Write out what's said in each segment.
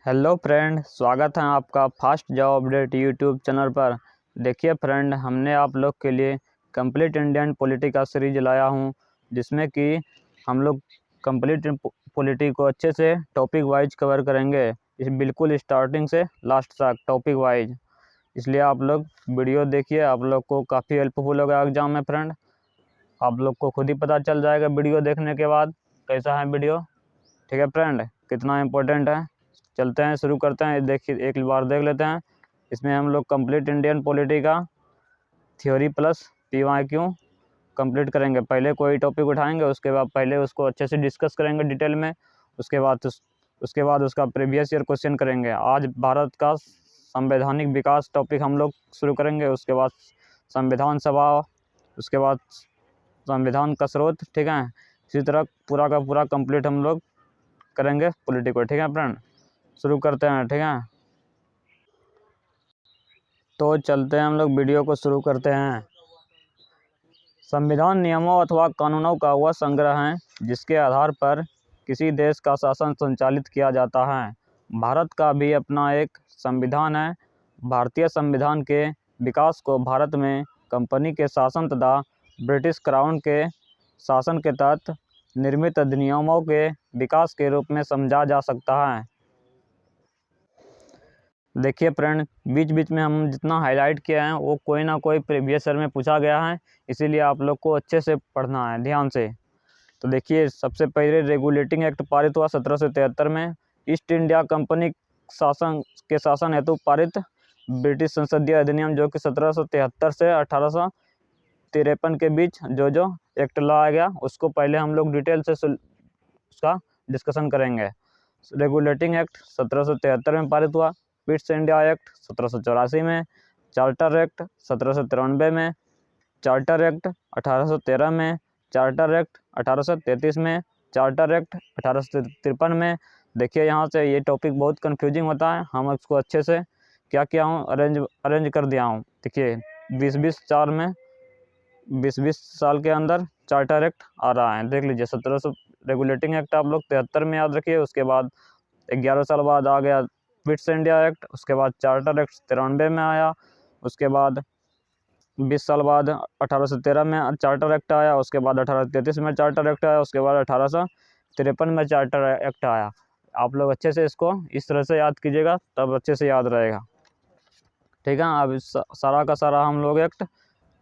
Hello friend, स्वागत है आपका fast job update YouTube channel पर। देखिए फ्रेंड, हमने आप लोग के लिए कंप्लीट इंडियन पॉलिटी का सीरीज लाया हूं, जिसमें कि हम लोग कंप्लीट पॉलिटी को अच्छे से टॉपिक वाइज कवर करेंगे। इस बिल्कुल स्टार्टिंग से लास्ट तक टॉपिक वाइज। इसलिए आप लोग वीडियो देखिए, आप लोग को काफ़ी हेल्पफुल होगा एग्जाम में फ्रेंड। आप लोग को खुद ही पता चल जाएगा वीडियो देखने के बाद कैसा है वीडियो। ठीक है फ्रेंड, कितना इम्पोर्टेंट है। चलते हैं, शुरू करते हैं। देखिए, एक बार देख लेते हैं। इसमें हम लोग कंप्लीट इंडियन पॉलिटी का थ्योरी प्लस PYQ कंप्लीट करेंगे। पहले कोई टॉपिक उठाएंगे, उसके बाद पहले उसको अच्छे से डिस्कस करेंगे डिटेल में। उसके बाद उसका प्रीवियस ईयर क्वेश्चन करेंगे। आज भारत का संवैधानिक विकास टॉपिक हम लोग शुरू करेंगे। उसके बाद संविधान सभा, उसके बाद संविधान का स्रोत। ठीक है, इसी तरह पूरा का पूरा कंप्लीट हम लोग करेंगे पॉलिटी को। ठीक है फ्रेंड, शुरू करते हैं। ठीक है, तो चलते हैं, हम लोग वीडियो को शुरू करते हैं। संविधान नियमों अथवा कानूनों का वह संग्रह है जिसके आधार पर किसी देश का शासन संचालित किया जाता है। भारत का भी अपना एक संविधान है। भारतीय संविधान के विकास को भारत में कंपनी के शासन तथा ब्रिटिश क्राउन के शासन के तहत निर्मित अधिनियमों के विकास के रूप में समझा जा सकता है। देखिए फ्रेंड, बीच बीच में हम जितना हाईलाइट किया है वो कोई ना कोई प्रीवियस ईयर में पूछा गया है, इसीलिए आप लोग को अच्छे से पढ़ना है, ध्यान से। तो देखिए, सबसे पहले रेगुलेटिंग एक्ट पारित हुआ 1773 में। ईस्ट इंडिया कंपनी शासन हेतु पारित ब्रिटिश संसदीय अधिनियम, जो कि 1773 से 1853 के बीच जो एक्ट लाया गया, उसको पहले हम लोग डिटेल से उसका डिस्कशन करेंगे। रेगुलेटिंग एक्ट 1773 में पारित हुआ। पिट्स इंडिया एक्ट 1784 में, चार्टर एक्ट 1793 में, चार्टर एक्ट 1813 में, चार्टर एक्ट 1833 में, चार्टर एक्ट 1853 में। देखिए, यहाँ से ये टॉपिक बहुत कंफ्यूजिंग होता है। हम इसको अच्छे से क्या किया हूँ, अरेंज कर दिया हूँ। देखिए, 20-20 साल के अंदर चार्टर एक्ट आ रहा है, देख लीजिए। 1700 रेगुलेटिंग एक्ट आप लोग 73 में याद रखिए। उसके बाद 11 साल बाद आ गया पिट्स इंडिया एक्ट। उसके बाद चार्टर एक्ट 93 में आया। उसके बाद 20 साल बाद 1813 में चार्टर एक्ट आया। उसके बाद 1833 में चार्टर एक्ट आया। उसके बाद 1853 में चार्टर एक्ट आया। आप लोग अच्छे से इसको इस तरह से याद कीजिएगा, तब अच्छे से याद रहेगा। ठीक है, अब सारा का सारा हम लोग एक्ट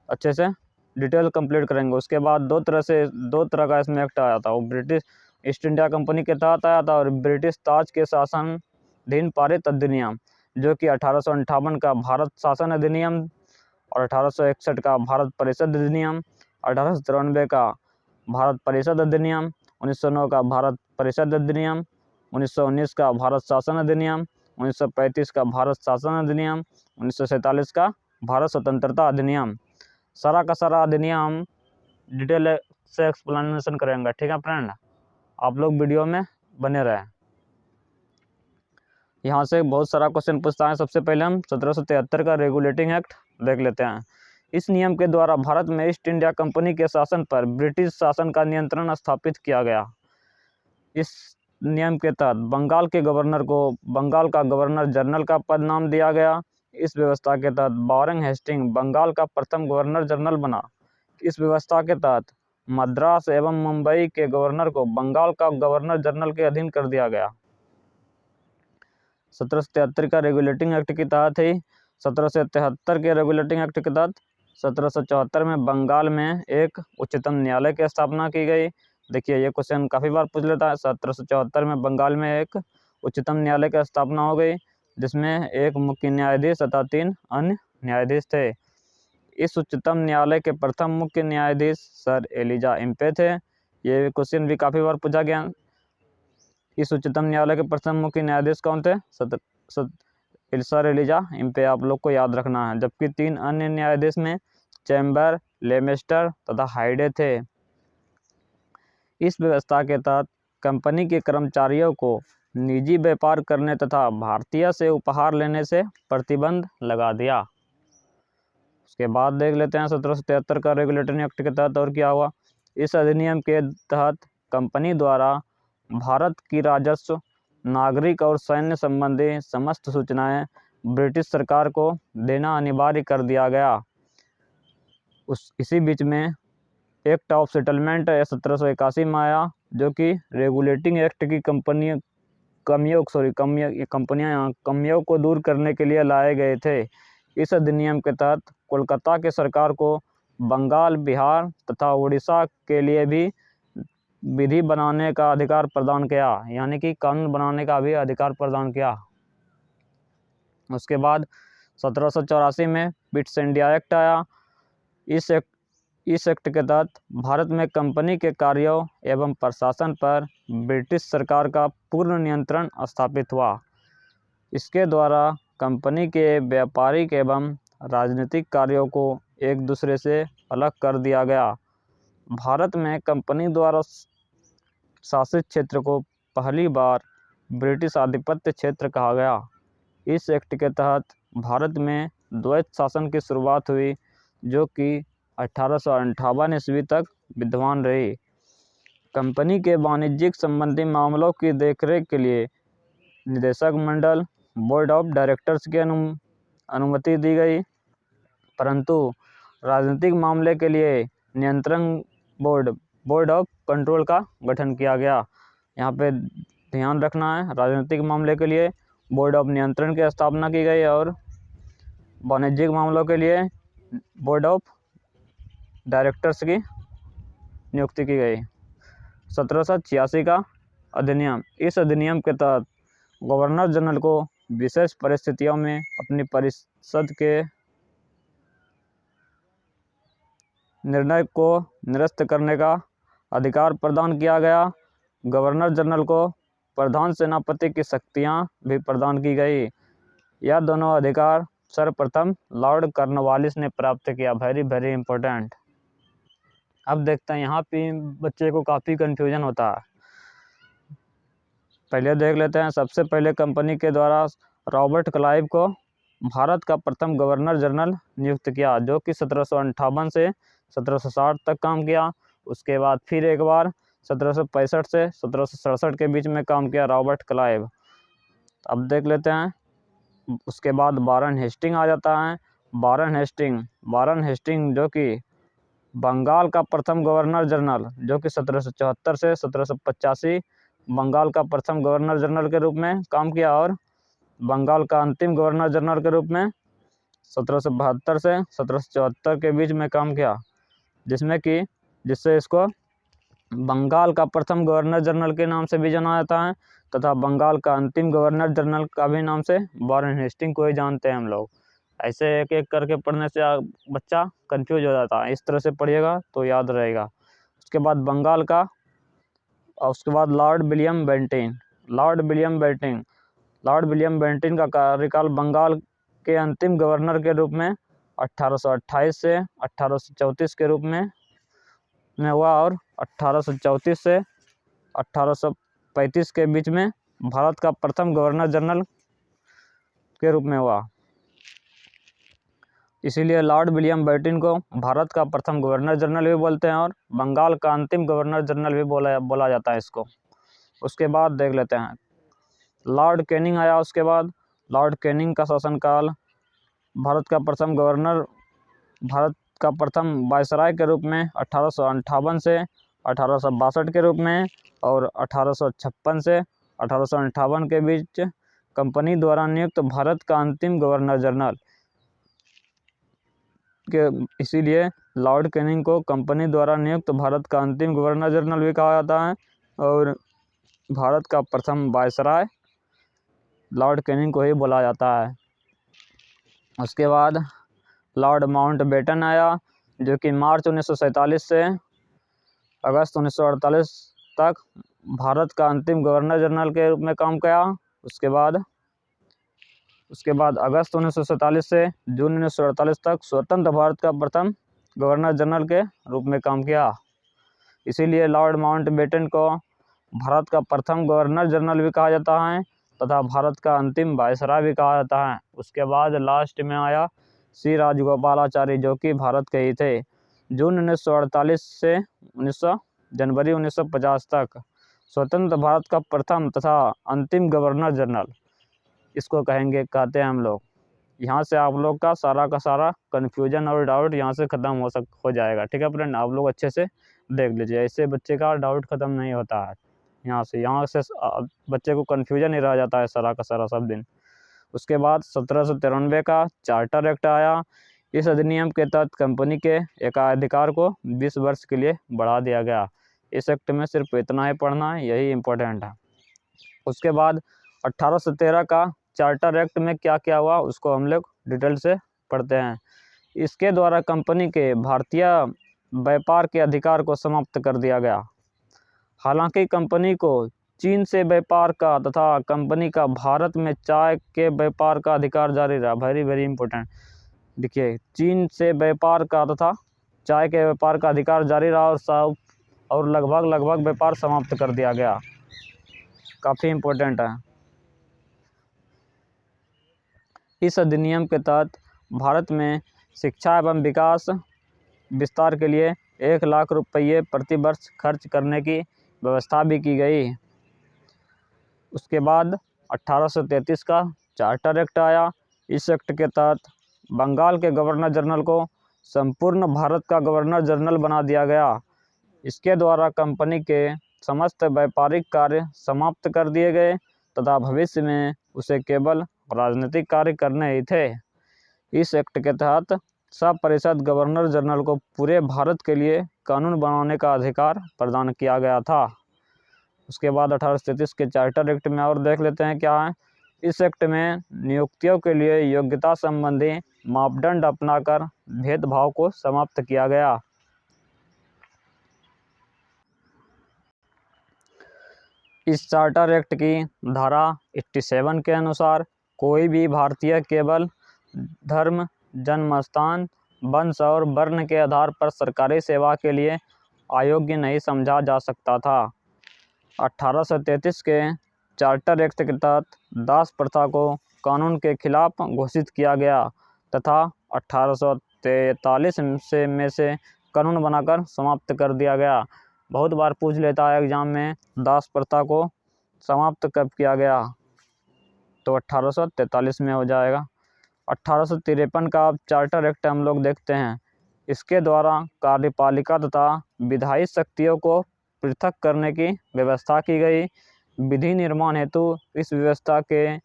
अच्छे से डिटेल कंप्लीट करेंगे। उसके बाद दो तरह का इसमें एक्ट आया था। वो ब्रिटिश ईस्ट इंडिया कंपनी के तहत आया था, और ब्रिटिश ताज के शासनाधीन पारित अधिनियम, जो कि 1858 का भारत शासन अधिनियम, और 1861 का भारत परिषद अधिनियम, 1893 का भारत परिषद अधिनियम, 1909 का भारत परिषद अधिनियम, 1919 का भारत शासन अधिनियम, 1935 का भारत शासन अधिनियम, 1947 का भारत स्वतंत्रता अधिनियम। सारा का सारा अधिनियम डिटेल से एक्सप्लेनेशन करेंगे। ठीक है फ्रेंड, आप लोग वीडियो में बने रहें। यहाँ से बहुत सारा क्वेश्चन पूछता है। सबसे पहले हम 1773 का रेगुलेटिंग एक्ट देख लेते हैं। इस नियम के द्वारा भारत में ईस्ट इंडिया कंपनी के शासन पर ब्रिटिश शासन का नियंत्रण स्थापित किया गया। इस नियम के तहत बंगाल के गवर्नर को बंगाल का गवर्नर जनरल का पद नाम दिया गया। इस व्यवस्था के तहत वारेन हेस्टिंग बंगाल का प्रथम गवर्नर जनरल बना। इस व्यवस्था के तहत मद्रास एवं मुंबई के गवर्नर को बंगाल का गवर्नर जनरल के अधीन कर दिया गया। 1773 का रेगुलेटिंग एक्ट के तहत ही 1773 के रेगुलेटिंग एक्ट के तहत 1774 में बंगाल में एक उच्चतम न्यायालय की स्थापना की गई। देखिए, ये क्वेश्चन काफ़ी बार पूछ लेता है। 1774 में बंगाल में एक उच्चतम न्यायालय की स्थापना हो गई, जिसमें एक मुख्य न्यायाधीश तथा 3 अन्य न्यायाधीश थे। इस उच्चतम न्यायालय के प्रथम मुख्य न्यायाधीश सर एलिजा इम्पे थे। ये क्वेश्चन भी काफ़ी बार पूछा गया। इस उच्चतम न्यायालय के प्रथम मुख्य न्यायाधीश कौन थे? सर एलिजा इम्पे, आप लोग को याद रखना है। जबकि 3 अन्य न्यायाधीश में चैम्बर, लेमेस्टर तथा हाइडे थे। इस व्यवस्था के तहत कंपनी के कर्मचारियों को निजी व्यापार करने तथा भारतीय से उपहार लेने से प्रतिबंध लगा दिया। उसके बाद देख लेते हैं 1773 का रेगुलेटरी एक्ट के तहत और क्या हुआ। इस अधिनियम के तहत कंपनी द्वारा भारत की राजस्व नागरिक और सैन्य संबंधी समस्त सूचनाएं ब्रिटिश सरकार को देना अनिवार्य कर दिया गया। इसी बीच में एक्ट ऑफ सेटलमेंट 1781 में आया, जो कि रेगुलेटिंग एक्ट की कमियों को दूर करने के लिए लाए गए थे। इस अधिनियम के तहत कोलकाता के सरकार को बंगाल, बिहार तथा उड़ीसा के लिए भी विधि बनाने का अधिकार प्रदान किया, यानी कि कानून बनाने का भी अधिकार प्रदान किया। उसके बाद 1784 में पिट्स इंडिया एक्ट आया। इस एक्ट के तहत भारत में कंपनी के कार्यों एवं प्रशासन पर ब्रिटिश सरकार का पूर्ण नियंत्रण स्थापित हुआ। इसके द्वारा कंपनी के व्यापारिक एवं राजनीतिक कार्यों को एक दूसरे से अलग कर दिया गया। भारत में कंपनी द्वारा शासित क्षेत्र को पहली बार ब्रिटिश आधिपत्य क्षेत्र कहा गया। इस एक्ट के तहत भारत में द्वैत शासन की शुरुआत हुई, जो कि 1858 ईस्वी तक विद्यमान रही। कंपनी के वाणिज्यिक संबंधी मामलों की देखरेख के लिए निदेशक मंडल, बोर्ड ऑफ डायरेक्टर्स की अनुमति दी गई, परंतु राजनीतिक मामले के लिए नियंत्रण बोर्ड ऑफ कंट्रोल का गठन किया गया। यहाँ पे ध्यान रखना है, राजनीतिक मामले के लिए बोर्ड ऑफ नियंत्रण की स्थापना की गई और वाणिज्यिक मामलों के लिए बोर्ड ऑफ डायरेक्टर्स की नियुक्ति की गई। 1786 का अधिनियम। इस अधिनियम के तहत गवर्नर जनरल को विशेष परिस्थितियों में अपनी परिषद के निर्णय को निरस्त करने का अधिकार प्रदान किया गया। गवर्नर जनरल को प्रधान सेनापति की शक्तियां भी प्रदान की गई। यह दोनों अधिकार सर्वप्रथम लॉर्ड कॉर्नवालिस ने प्राप्त किया। Very important. अब देखते हैं, यहाँ पे बच्चे को काफ़ी कन्फ्यूजन होता है। पहले देख लेते हैं। सबसे पहले कंपनी के द्वारा रॉबर्ट क्लाइव को भारत का प्रथम गवर्नर जनरल नियुक्त किया, जो कि 1758 से 1760 तक काम किया। उसके बाद फिर एक बार 1765 से 1767 के बीच में काम किया रॉबर्ट क्लाइव। अब देख लेते हैं। उसके बाद वारन हेस्टिंग आ जाता है। वारन हेस्टिंग जो कि बंगाल का प्रथम गवर्नर जनरल, जो कि 1774 से 1785 बंगाल का प्रथम गवर्नर जनरल के रूप में काम किया और बंगाल का अंतिम गवर्नर जनरल के रूप में 1772 से 1774 के बीच में काम किया, जिससे इसको बंगाल का प्रथम गवर्नर जनरल के नाम से भी जाना जाता है तथा बंगाल का अंतिम गवर्नर जनरल का भी नाम से वारन हेस्टिंग को ही जानते हैं हम लोग। ऐसे एक एक करके पढ़ने से बच्चा कंफ्यूज हो जाता है। इस तरह से पढ़िएगा तो याद रहेगा। उसके बाद बंगाल का, और उसके बाद लॉर्ड विलियम बेंटिन का कार्यकाल बंगाल के अंतिम गवर्नर के रूप में 1828 से 1834 के रूप में हुआ और 1834 से 1835 के बीच में भारत का प्रथम गवर्नर जनरल के रूप में हुआ। इसीलिए लॉर्ड विलियम बेंटिन को भारत का प्रथम गवर्नर जनरल भी बोलते हैं और बंगाल का अंतिम गवर्नर जनरल भी बोला जाता है इसको। उसके बाद देख लेते हैं लॉर्ड कैनिंग आया। उसके बाद लॉर्ड कैनिंग का शासनकाल भारत का प्रथम वायसराय के रूप में 1858 से 1862 के रूप में और 1856 से 1858 के बीच कंपनी द्वारा नियुक्त भारत का अंतिम गवर्नर जनरल इसीलिए लॉर्ड कैनिंग को कंपनी द्वारा नियुक्त भारत का अंतिम गवर्नर जनरल भी कहा जाता है और भारत का प्रथम वायसराय लॉर्ड कैनिंग को ही बोला जाता है। उसके बाद लॉर्ड माउंटबेटन आया, जो कि मार्च 1947 से अगस्त 1948 तक भारत का अंतिम गवर्नर जनरल के रूप में काम किया। उसके बाद अगस्त 1947 से जून 1948 तक स्वतंत्र भारत का प्रथम गवर्नर जनरल के रूप में काम किया। इसीलिए लॉर्ड माउंटबेटन को भारत का प्रथम गवर्नर जनरल भी कहा जाता है तथा भारत का अंतिम वायसराय भी कहा जाता है। उसके बाद लास्ट में आया श्री राजगोपालाचारी, जो कि भारत के ही थे। जून 1948 से जनवरी 1950 तक स्वतंत्र भारत का प्रथम तथा अंतिम गवर्नर जनरल इसको कहते हैं हम लोग। यहाँ से आप लोग का सारा कन्फ्यूजन और डाउट यहाँ से ख़त्म हो जाएगा। ठीक है फ्रेंड, आप लोग अच्छे से देख लीजिए, इससे बच्चे का डाउट ख़त्म नहीं होता है। यहाँ से बच्चे को कन्फ्यूजन ही रह जाता है सारा का सारा सब दिन। उसके बाद 1793 का चार्टर एक्ट आया। इस अधिनियम के तहत कंपनी के एकाधिकार को 20 वर्ष के लिए बढ़ा दिया गया। इस एक्ट में सिर्फ इतना ही पढ़ना है, यही इम्पोर्टेंट है। उसके बाद 1813 का चार्टर एक्ट में क्या क्या हुआ उसको हम लोग डिटेल से पढ़ते हैं। इसके द्वारा कंपनी के भारतीय व्यापार के अधिकार को समाप्त कर दिया गया। हालांकि कंपनी को चीन से व्यापार का तथा कंपनी का भारत में चाय के व्यापार का अधिकार जारी रहा। वेरी इंपॉर्टेंट, देखिए, चीन से व्यापार का तथा चाय के व्यापार का अधिकार जारी रहा और लगभग व्यापार समाप्त कर दिया गया। काफ़ी इम्पोर्टेंट है। इस अधिनियम के तहत भारत में शिक्षा एवं विकास विस्तार के लिए 1 लाख रुपये प्रति वर्ष खर्च करने की व्यवस्था भी की गई। उसके बाद 1833 का चार्टर एक्ट आया। इस एक्ट के तहत बंगाल के गवर्नर जनरल को संपूर्ण भारत का गवर्नर जनरल बना दिया गया। इसके द्वारा कंपनी के समस्त व्यापारिक कार्य समाप्त कर दिए गए तथा भविष्य में उसे केवल राजनीतिक कार्य करने ही थे। इस एक्ट के तहत सब परिषद गवर्नर जनरल को पूरे भारत के लिए कानून बनाने का अधिकार प्रदान किया गया था। उसके बाद 1833 के चार्टर एक्ट में और देख लेते हैं क्या है। इस एक्ट में नियुक्तियों के लिए योग्यता संबंधी मापदंड अपनाकर भेदभाव को समाप्त किया गया। इस चार्टर एक्ट की धारा 87 के अनुसार कोई भी भारतीय केवल धर्म, जन्मस्थान, वंश और वर्ण के आधार पर सरकारी सेवा के लिए अयोग्य नहीं समझा जा सकता था। 1833 के चार्टर एक्ट के तहत दास प्रथा को कानून के खिलाफ घोषित किया गया तथा 1843 से कानून बनाकर समाप्त कर दिया गया। बहुत बार पूछ लेता है एग्जाम में, दास प्रथा को समाप्त कब किया गया, तो 1843 में हो जाएगा। 1853 का चार्टर एक्ट हम लोग देखते हैं। इसके द्वारा कार्यपालिका तथा विधायी शक्तियों को पृथक करने की व्यवस्था की गई। विधि निर्माण हेतु इस व्यवस्था के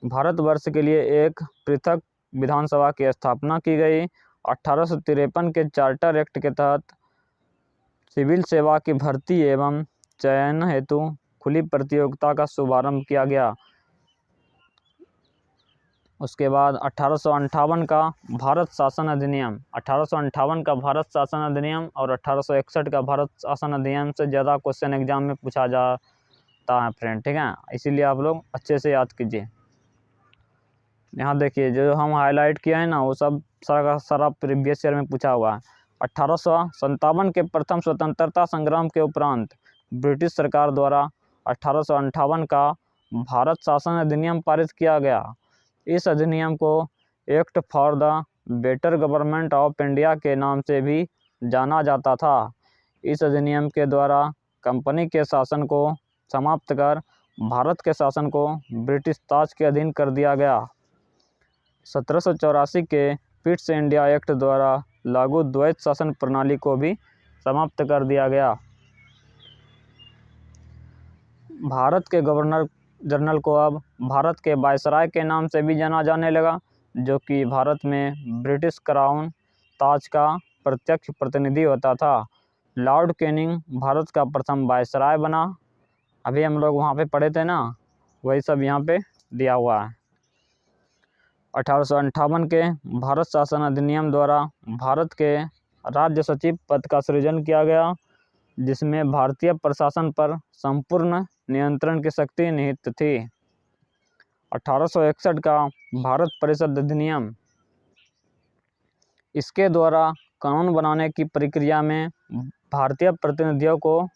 भारतवर्ष के लिए एक पृथक विधानसभा की स्थापना की गई। 1853 के चार्टर एक्ट के तहत सिविल सेवा की भर्ती एवं चयन हेतु खुली प्रतियोगिता का शुभारंभ किया गया। उसके बाद 1858 का भारत शासन अधिनियम। 1858 का भारत शासन अधिनियम और 1861 का भारत शासन अधिनियम से ज़्यादा क्वेश्चन एग्जाम में पूछा जाता है फ्रेंड, ठीक है, इसीलिए आप लोग अच्छे से याद कीजिए। यहाँ देखिए, जो हम हाईलाइट किया है ना, वो सब सारा प्रीवियस ईयर में पूछा हुआ है। 1857 के प्रथम स्वतंत्रता संग्राम के उपरांत ब्रिटिश सरकार द्वारा 1858 का भारत शासन अधिनियम पारित किया गया। इस अधिनियम को act for the better government of India के नाम से भी जाना जाता था। इस अधिनियम के द्वारा कंपनी के शासन को समाप्त कर भारत के शासन को ब्रिटिश ताज के अधीन कर दिया गया। 1784 के पिट्स इंडिया एक्ट द्वारा लागू द्वैत शासन प्रणाली को भी समाप्त कर दिया गया। भारत के गवर्नर जनरल को अब भारत के वायसराय के नाम से भी जाना जाने लगा, जो कि भारत में ब्रिटिश क्राउन ताज का प्रत्यक्ष प्रतिनिधि होता था। लॉर्ड कैनिंग भारत का प्रथम वायसराय बना। अभी हम लोग वहाँ पे पढ़े थे ना, वही सब यहाँ पे दिया हुआ है। 1858 के भारत शासन अधिनियम द्वारा भारत के राज्य सचिव पद का सृजन किया गया, जिसमें भारतीय प्रशासन पर संपूर्ण नियंत्रण की शक्ति निहित थी। 1861 का भारत परिषद अधिनियम। इसके द्वारा कानून बनाने की प्रक्रिया में भारतीय प्रतिनिधियों को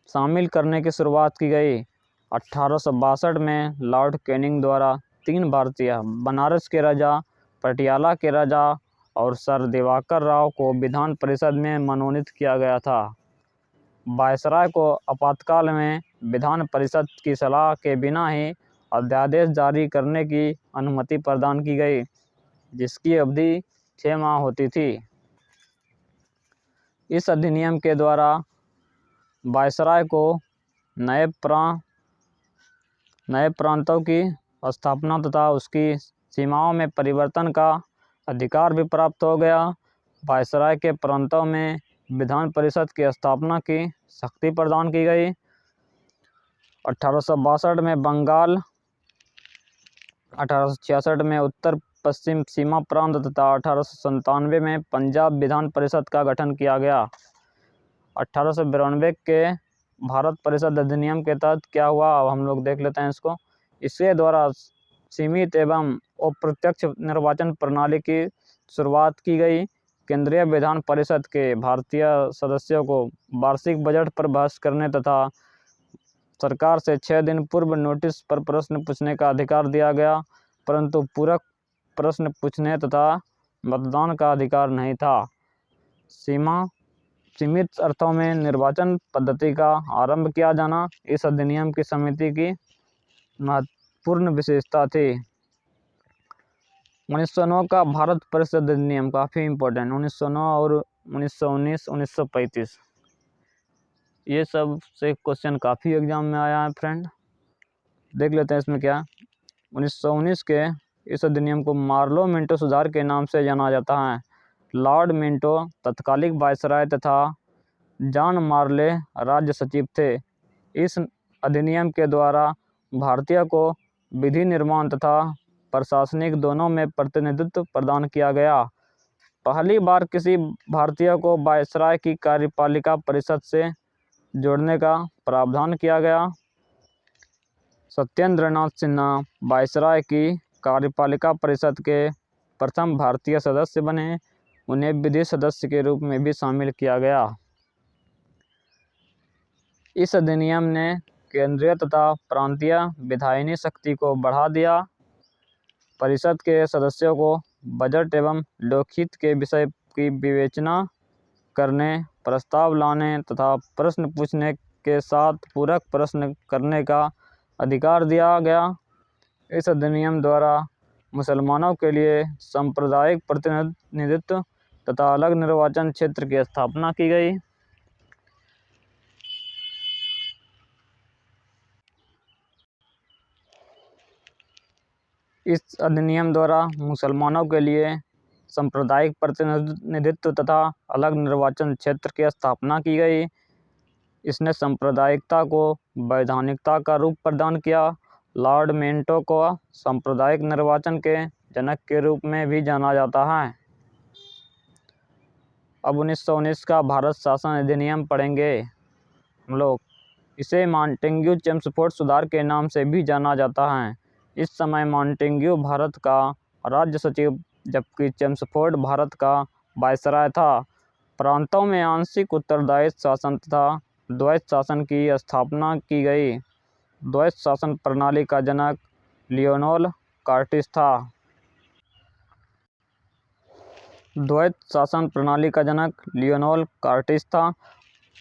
शामिल करने की शुरुआत की गई। 1862 में लॉर्ड कैनिंग द्वारा 3 भारतीय, बनारस के राजा, पटियाला के राजा और सर दिवाकर राव को विधान परिषद में मनोनीत किया गया था। वायसराय को आपातकाल में विधान परिषद की सलाह के बिना ही अध्यादेश जारी करने की अनुमति प्रदान की गई, जिसकी अवधि 6 माह होती थी। इस अधिनियम के द्वारा वायसराय को नए प्रांतों की स्थापना तथा उसकी सीमाओं में परिवर्तन का अधिकार भी प्राप्त हो गया। वायसराय के प्रांतों में विधान परिषद की स्थापना की शक्ति प्रदान की गई। 1862 में बंगाल, 1866 में उत्तर पश्चिम सीमा प्रांत तथा 1897 में पंजाब विधान परिषद का गठन किया गया। 1892 के भारत परिषद अधिनियम के तहत क्या हुआ, अब हम लोग देख लेते हैं इसको। इसके द्वारा सीमित एवं अप्रत्यक्ष निर्वाचन प्रणाली की शुरुआत की गई। केंद्रीय विधान परिषद के भारतीय सदस्यों को वार्षिक बजट पर बहस करने तथा सरकार से 6 दिन पूर्व नोटिस पर प्रश्न पूछने का अधिकार दिया गया, परंतु पूरक प्रश्न पूछने तथा मतदान का अधिकार नहीं था। सीमित अर्थों में निर्वाचन पद्धति का आरंभ किया जाना इस अधिनियम की समिति की महत्वपूर्ण विशेषता थी। 1909 का भारत परिषद अधिनियम काफ़ी इम्पोर्टेंट, 1909 और 1919, 1935 ये सब से क्वेश्चन काफ़ी एग्जाम में आया है फ्रेंड। देख लेते हैं इसमें क्या। 1919 के इस अधिनियम को मार्लो मिंटो सुधार के नाम से जाना जाता है। लॉर्ड मिंटो तत्कालिक वायसराय तथा जॉन मार्ले राज्य सचिव थे। इस अधिनियम के द्वारा भारतीय को विधि निर्माण तथा प्रशासनिक दोनों में प्रतिनिधित्व प्रदान किया गया। पहली बार किसी भारतीय को वायसराय की कार्यपालिका परिषद से जोड़ने का प्रावधान किया गया। सत्येंद्र नाथ सिन्हा वायसराय की कार्यपालिका परिषद के प्रथम भारतीय सदस्य बने। उन्हें विधि सदस्य के रूप में भी शामिल किया गया। इस अधिनियम ने केंद्रीय तथा प्रांतीय विधायिनी शक्ति को बढ़ा दिया। परिषद के सदस्यों को बजट एवं लोकहित के विषय की विवेचना करने, प्रस्ताव लाने तथा प्रश्न पूछने के साथ पूरक प्रश्न करने का अधिकार दिया गया। इस अधिनियम द्वारा मुसलमानों के लिए सांप्रदायिक प्रतिनिधित्व तथा अलग निर्वाचन क्षेत्र की स्थापना की गई। इस अधिनियम द्वारा मुसलमानों के लिए सांप्रदायिक प्रतिनिधित्व तथा अलग निर्वाचन क्षेत्र की स्थापना की गई। इसने सांप्रदायिकता को वैधानिकता का रूप प्रदान किया। लॉर्ड मिंटो को सांप्रदायिक निर्वाचन के जनक के रूप में भी जाना जाता है। अब 1919 का भारत शासन अधिनियम पढ़ेंगे हम लोग। इसे मॉन्टेग्यू चेम्सफोर्ड सुधार के नाम से भी जाना जाता है। इस समय मॉन्टेग्यू भारत का राज्य सचिव जबकि चेम्सफोर्ड भारत का वायसराय था। प्रांतों में आंशिक उत्तरदायित्व शासन तथा द्वैत शासन की स्थापना की गई। द्वैत शासन प्रणाली का जनक लियोनोल कार्टिस था। द्वैत शासन प्रणाली का जनक लियोनोल कार्टिस था।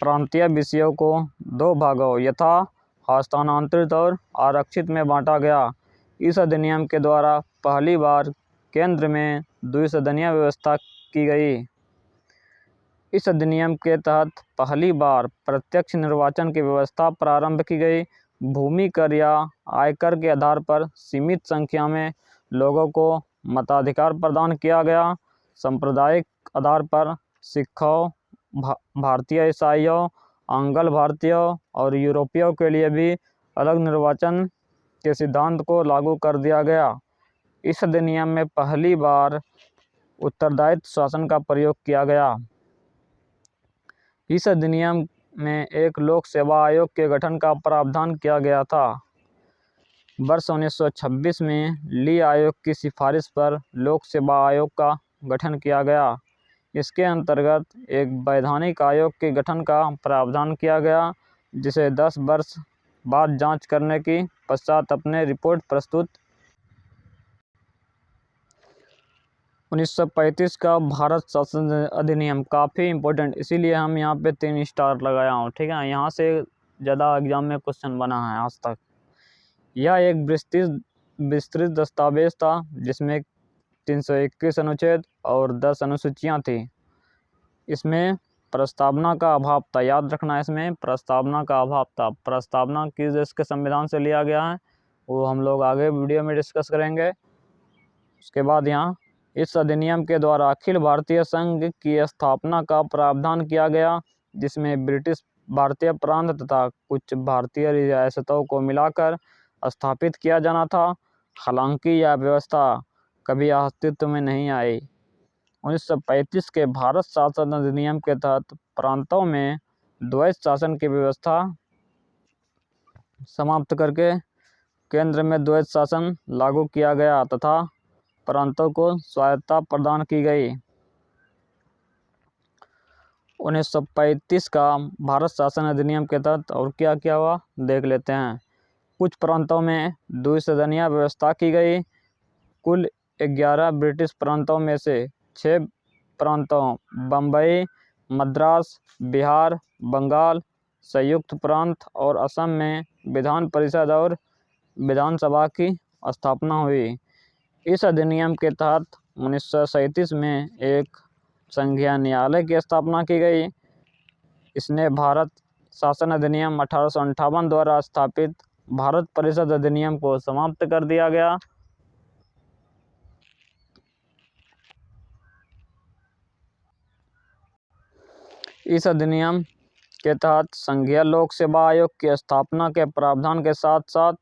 प्रांतीय विषयों को 2 भागों यथा हस्तांतरित और आरक्षित में बांटा गया। इस अधिनियम के द्वारा पहली बार केंद्र में द्विसदनीय व्यवस्था की गई। इस अधिनियम के तहत पहली बार प्रत्यक्ष निर्वाचन की व्यवस्था प्रारंभ की गई। भूमि कर या आयकर के आधार पर सीमित संख्या में लोगों को मताधिकार प्रदान किया गया। सांप्रदायिक आधार पर सिखों, भारतीय ईसाइयों, आंग्ल भारतीयों और यूरोपियों के लिए भी अलग निर्वाचन के सिद्धांत को लागू कर दिया गया। इस अधिनियम में पहली बार उत्तरदायित्व शासन का प्रयोग किया गया। इस अधिनियम में एक लोक सेवा आयोग के गठन का प्रावधान किया गया था। वर्ष 1926 में ली आयोग की सिफारिश पर लोक सेवा आयोग का गठन किया गया। इसके अंतर्गत एक वैधानिक आयोग के गठन का प्रावधान किया गया, जिसे 10 वर्ष बाद जांच करने की पश्चात अपने रिपोर्ट प्रस्तुत 1935 का भारत शासन अधिनियम काफ़ी इम्पोर्टेंट, इसीलिए हम यहाँ पे 3 स्टार लगाया हूँ। ठीक है, यहाँ से ज़्यादा एग्जाम में क्वेश्चन बना है आज तक। यह एक विस्तृत दस्तावेज था जिसमें 321 अनुच्छेद और 10 अनुसूचियाँ थी। इसमें प्रस्तावना का अभाव था, याद रखना, इसमें प्रस्तावना का अभाव था। प्रस्तावना किस देश के संविधान से लिया गया है वो हम लोग आगे वीडियो में डिस्कस करेंगे। उसके बाद यहाँ इस अधिनियम के द्वारा अखिल भारतीय संघ की स्थापना का प्रावधान किया गया, जिसमें ब्रिटिश भारतीय प्रांत तथा कुछ भारतीय रियासतों को मिलाकर स्थापित किया जाना था। हालांकि यह व्यवस्था कभी अस्तित्व में नहीं आई। 1935 के भारत शासन अधिनियम के तहत प्रांतों में द्वैत शासन की व्यवस्था समाप्त करके केंद्र में द्वैत शासन लागू किया गया तथा प्रांतों को स्वायत्तता प्रदान की गई। 1935 का भारत शासन अधिनियम के तहत और क्या क्या हुआ देख लेते हैं। कुछ प्रांतों में द्विसदनीय व्यवस्था की गई। कुल 11 ब्रिटिश प्रांतों में से 6 प्रांतों बम्बई, मद्रास, बिहार, बंगाल, संयुक्त प्रांत और असम में विधान परिषद और विधानसभा की स्थापना हुई। इस अधिनियम के तहत 1937 में एक संघीय न्यायालय की स्थापना की गई। इसने भारत शासन अधिनियम 1858 द्वारा स्थापित भारत परिषद अधिनियम को समाप्त कर दिया गया। इस अधिनियम के तहत संघीय लोक सेवा आयोग की स्थापना के प्रावधान के साथ साथ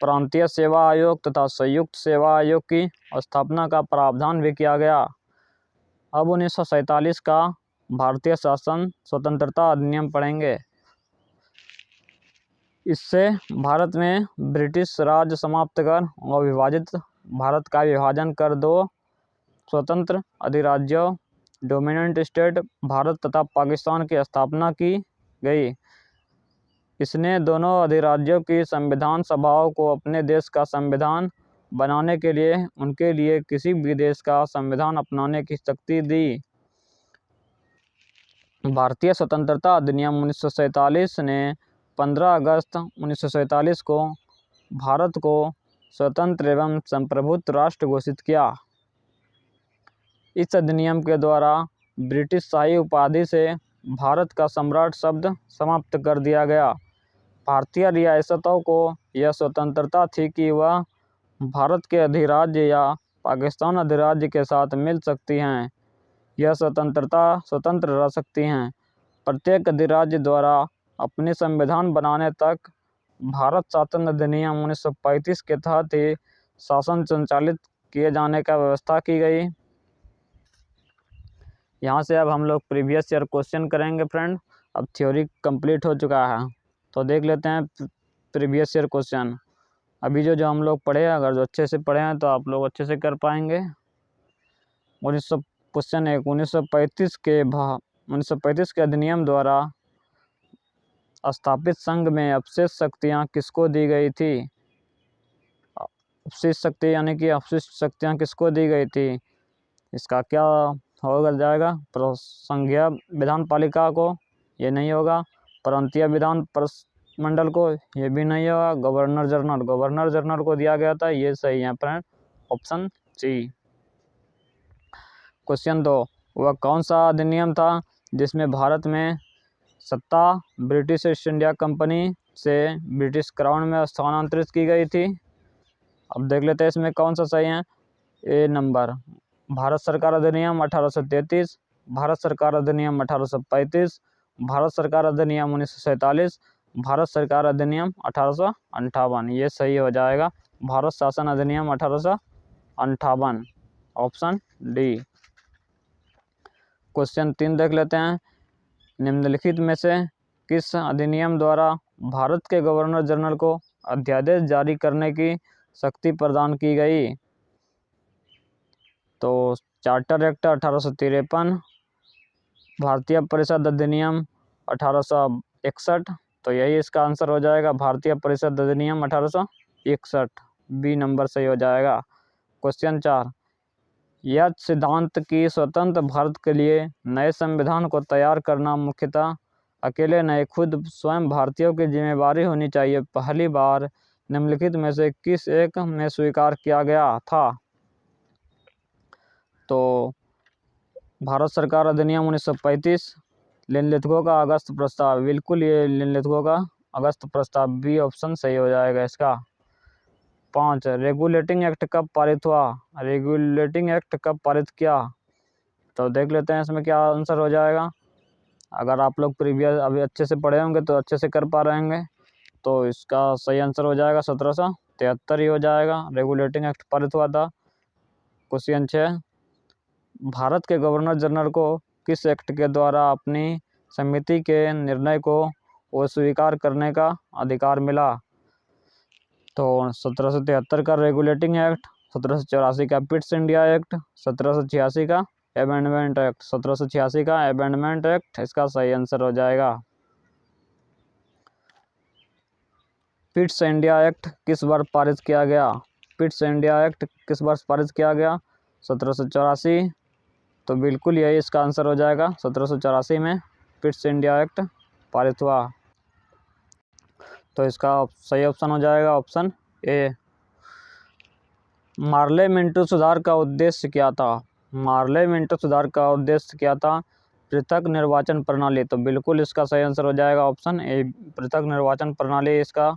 प्रांतीय सेवा आयोग तथा संयुक्त सेवा आयोग की स्थापना का प्रावधान भी किया गया। अब 1947 का भारतीय शासन स्वतंत्रता अधिनियम पढ़ेंगे। इससे भारत में ब्रिटिश राज समाप्त कर अविभाजित भारत का विभाजन कर 2 स्वतंत्र अधिराज्यों डोमिनेंट स्टेट भारत तथा पाकिस्तान की स्थापना की गई। इसने दोनों अधिराज्यों की संविधान सभाओं को अपने देश का संविधान बनाने के लिए उनके लिए किसी भी देश का संविधान अपनाने की शक्ति दी। भारतीय स्वतंत्रता अधिनियम 1947 ने 15 अगस्त 1947 को भारत को स्वतंत्र एवं संप्रभुत्व राष्ट्र घोषित किया। इस अधिनियम के द्वारा ब्रिटिश शाही उपाधि से भारत का सम्राट शब्द समाप्त कर दिया गया। भारतीय रियासतों को यह स्वतंत्रता थी कि वह भारत के अधिराज्य या पाकिस्तान अधिराज्य के साथ मिल सकती हैं। यह स्वतंत्र रह सकती हैं। प्रत्येक अधिराज्य द्वारा अपने संविधान बनाने तक भारत शासन अधिनियम 1935 के तहत ही शासन संचालित किए जाने का व्यवस्था की गई। यहाँ से अब हम लोग प्रीवियस ईयर क्वेश्चन करेंगे फ्रेंड। अब थ्योरी कंप्लीट हो चुका है तो देख लेते हैं प्रीवियस ईयर क्वेश्चन। अभी जो हम लोग पढ़े, अगर जो अच्छे से पढ़े हैं तो आप लोग अच्छे से कर पाएंगे। क्वेश्चन 1, 1935 के अधिनियम द्वारा स्थापित संघ में अवशिष्ट शक्तियाँ किसको दी गई थी? अवशिष्ट शक्ति यानी कि अवशिष्ट शक्तियाँ किसको दी गई थी? इसका क्या होगा जाएगा? संघीय विधान पालिका को, ये नहीं होगा। प्रांतीय विधान मंडल को, ये भी नहीं होगा। गवर्नर जनरल को दिया गया था, ये सही है फ्रेंड, ऑप्शन सी। क्वेश्चन 2, वह कौन सा अधिनियम था जिसमें भारत में सत्ता ब्रिटिश ईस्ट इंडिया कंपनी से ब्रिटिश क्राउन में स्थानांतरित की गई थी? अब देख लेते हैं इसमें कौन सा सही है। ए नंबर, भारत सरकार अधिनियम 1833, भारत सरकार अधिनियम 1835, भारत सरकार अधिनियम 1947, भारत सरकार अधिनियम 1858। ये सही हो जाएगा, भारत शासन अधिनियम 1858, ऑप्शन डी। क्वेश्चन 3 देख लेते हैं। निम्नलिखित में से किस अधिनियम द्वारा भारत के गवर्नर जनरल को अध्यादेश जारी करने की शक्ति प्रदान की गई? तो चार्टर एक्ट 1853, भारतीय परिषद अधिनियम 1861, तो यही इसका आंसर हो जाएगा, भारतीय परिषद अधिनियम 1861, बी नंबर सही हो जाएगा। क्वेश्चन 4, यह सिद्धांत कि स्वतंत्र भारत के लिए नए संविधान को तैयार करना मुख्यतः अकेले नहीं, खुद स्वयं भारतीयों की जिम्मेदारी होनी चाहिए, पहली बार निम्नलिखित में से किस एक में स्वीकार किया गया था? तो भारत सरकार अधिनियम 1935, निम्नलिखितों का अगस्त प्रस्ताव, बिल्कुल ये निम्नलिखितों का अगस्त प्रस्ताव, बी ऑप्शन सही हो जाएगा इसका। 5 रेगुलेटिंग एक्ट कब पारित हुआ? रेगुलेटिंग एक्ट कब पारित किया? तो देख लेते हैं इसमें क्या आंसर हो जाएगा। अगर आप लोग प्रीवियस अभी अच्छे से पढ़े होंगे तो अच्छे से कर पा रहे होंगे, तो इसका सही आंसर हो जाएगा 1773 ही हो जाएगा। रेगुलेटिंग एक्ट पारित हुआ था। क्वेश्चन 6 भारत के गवर्नर जनरल को किस एक्ट के द्वारा अपनी समिति के निर्णय को अस्वीकार करने का अधिकार मिला? तो 1773 का रेगुलेटिंग एक्ट, 1784 का पिट्स इंडिया एक्ट, 1786 का अमेंडमेंट एक्ट। 1786 का अमेंडमेंट एक्ट इसका सही आंसर हो जाएगा। पिट्स इंडिया एक्ट किस वर्ष पारित किया गया? पिट्स इंडिया एक्ट किस वर्ष पारित किया गया? 1784। तो बिल्कुल यही इसका आंसर हो जाएगा। 1784 में पिट्स इंडिया एक्ट पारित हुआ। तो इसका सही ऑप्शन हो जाएगा ऑप्शन ए। मार्ले मिंटो सुधार का उद्देश्य क्या था? मार्ले मिंटो सुधार का उद्देश्य क्या था? पृथक निर्वाचन प्रणाली। तो बिल्कुल इसका सही आंसर हो जाएगा ऑप्शन ए, पृथक निर्वाचन प्रणाली इसका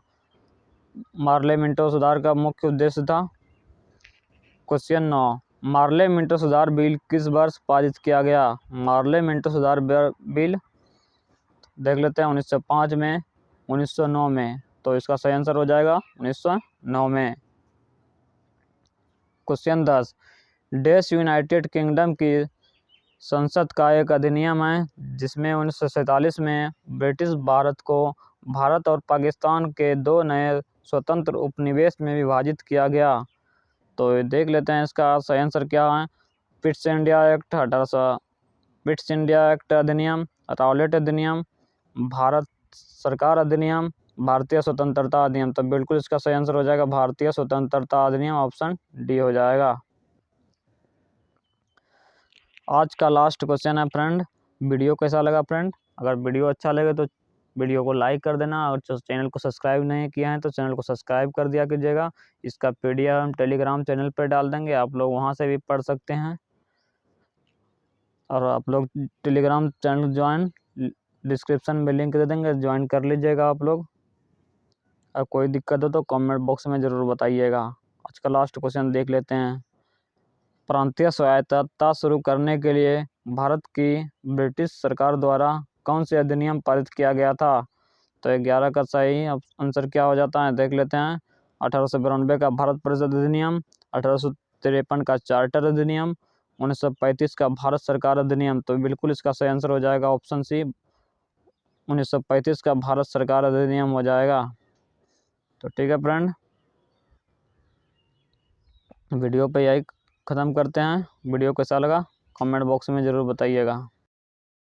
मार्ले मिंटो सुधार का मुख्य उद्देश्य था। क्वेश्चन 9 मार्ले मिंटो सुधार बिल किस वर्ष पारित किया गया? मार्ले मिंटो सुधार बिल देख लेते हैं 1905 में, 1909 में। तो इसका सही आंसर हो जाएगा 1909 में। क्वेश्चन 10 डैश यूनाइटेड किंगडम की संसद का एक अधिनियम है जिसमें 1947 में ब्रिटिश भारत को भारत और पाकिस्तान के 2 नए स्वतंत्र उपनिवेश में विभाजित किया गया। तो देख लेते हैं इसका सही आंसर क्या है। Pitt's India act 1800, Pitt's India act अधिनियम, राउलेट अधिनियम, भारत सरकार अधिनियम, भारतीय स्वतंत्रता अधिनियम। तो बिल्कुल इसका सही आंसर हो जाएगा भारतीय स्वतंत्रता अधिनियम, ऑप्शन डी हो जाएगा। आज का लास्ट क्वेश्चन है फ्रेंड, वीडियो कैसा लगा फ्रेंड? अगर वीडियो अच्छा लगे तो वीडियो को लाइक कर देना, और जो चैनल को सब्सक्राइब नहीं किया है तो चैनल को सब्सक्राइब कर दिया कीजिएगा। इसका पीडीएफ हम टेलीग्राम चैनल पर डाल देंगे, आप लोग वहां से भी पढ़ सकते हैं। और आप लोग टेलीग्राम चैनल ज्वाइन, डिस्क्रिप्शन में लिंक दे देंगे, ज्वाइन कर लीजिएगा आप लोग। और कोई दिक्कत हो तो कमेंट बॉक्स में ज़रूर बताइएगा। आज का लास्ट क्वेश्चन देख लेते हैं। प्रांतीय स्वायत्तता शुरू करने के लिए भारत की ब्रिटिश सरकार द्वारा कौन से अधिनियम पारित किया गया था? तो 11 का सही आंसर क्या हो जाता है देख लेते हैं। 1892 का भारत परिषद अधिनियम, 1853 का चार्टर अधिनियम, 1935 का भारत सरकार अधिनियम। तो बिल्कुल इसका सही आंसर हो जाएगा ऑप्शन सी, 1935 का भारत सरकार अधिनियम हो जाएगा। तो ठीक है फ्रेंड, वीडियो पे यही ख़त्म करते हैं। वीडियो कैसा लगा कमेंट बॉक्स में ज़रूर बताइएगा।